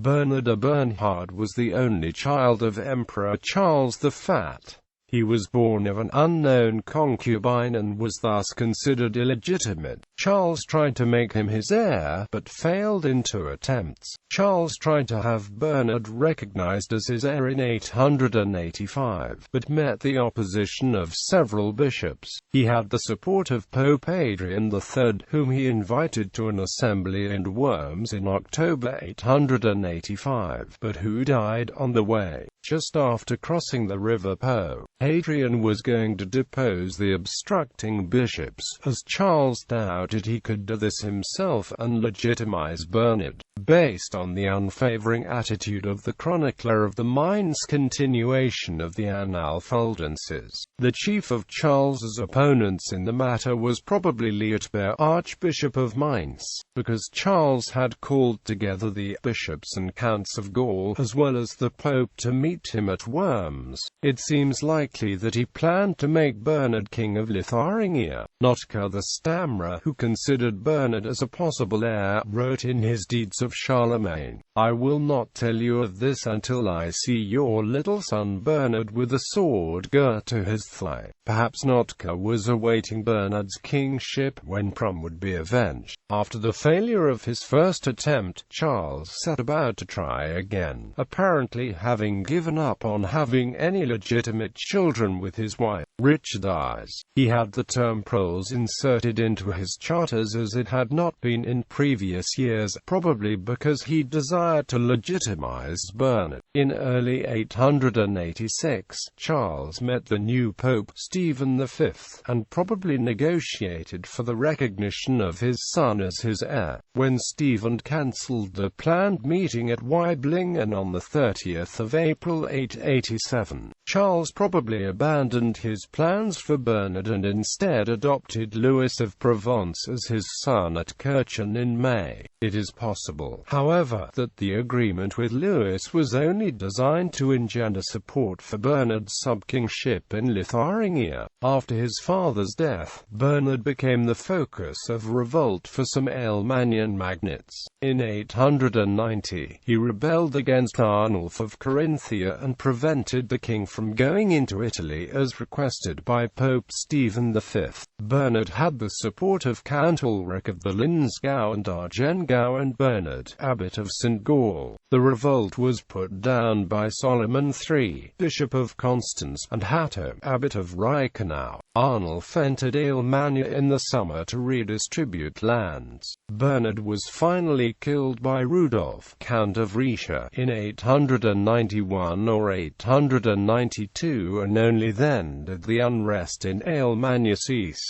Bernhard was the only child of Emperor Charles the Fat. He was born of an unknown concubine and was thus considered illegitimate. Charles tried to make him his heir, but failed in 2 attempts. Charles tried to have Bernhard recognized as his heir in 885, but met the opposition of several bishops. He had the support of Pope Adrian III, whom he invited to an assembly in Worms in October 885, but who died on the way, just after crossing the River Po. Adrian was going to depose the obstructing bishops, as Charles doubted he could do this himself and legitimize Bernhard. Based on the unfavoring attitude of the chronicler of the Mainz continuation of the Annalfolgences, the chief of Charles's opponents in the matter was probably Liutber, Archbishop of Mainz, because Charles had called together the bishops and counts of Gaul, as well as the Pope, to meet him at Worms. It seems likely that he planned to make Bernhard king of Lithuania. Notker the Stammerer, who considered Bernhard as a possible heir, wrote in his Deeds of Charlemagne, "I will not tell you of this until I see your little son Bernhard with a sword girt to his thigh." Perhaps Notker was awaiting Bernhard's kingship, when Prum would be avenged. After the failure of his first attempt, Charles set about to try again, apparently having given up on having any legitimate children with his wife. Richard dies. He had the term proles inserted into his charters as it had not been in previous years, probably because he desired to legitimize Bernhard. In early 886, Charles met the new Pope, Stephen V, and probably negotiated for the recognition of his son as his heir. When Stephen cancelled the planned meeting at Weiblingen on the 30th of April 887, Charles probably abandoned his plans for Bernhard and instead adopted Louis of Provence as his son at Kirchen in May. It is possible, however, that the agreement with Louis was only designed to engender support for Bernhard's sub-kingship in Lithuania. After his father's death, Bernhard became the focus of revolt for some Alemannian magnates. In 890, he rebelled against Arnulf of Carinthia and prevented the king from going into Italy as requested by Pope Stephen V. Bernhard had the support of Count Ulrich of the Lindsgau and Argengau and Bernhard, abbot of St. Gall. The revolt was put down by Solomon III, bishop of Constance, and Hatto, abbot of Reichenau. Arnulf entered Alemannia in the summer to redistribute lands. Bernhard was finally killed by Rudolf, Count of Riesia, in 891 or 892, and only then did the unrest in Alemannia cease.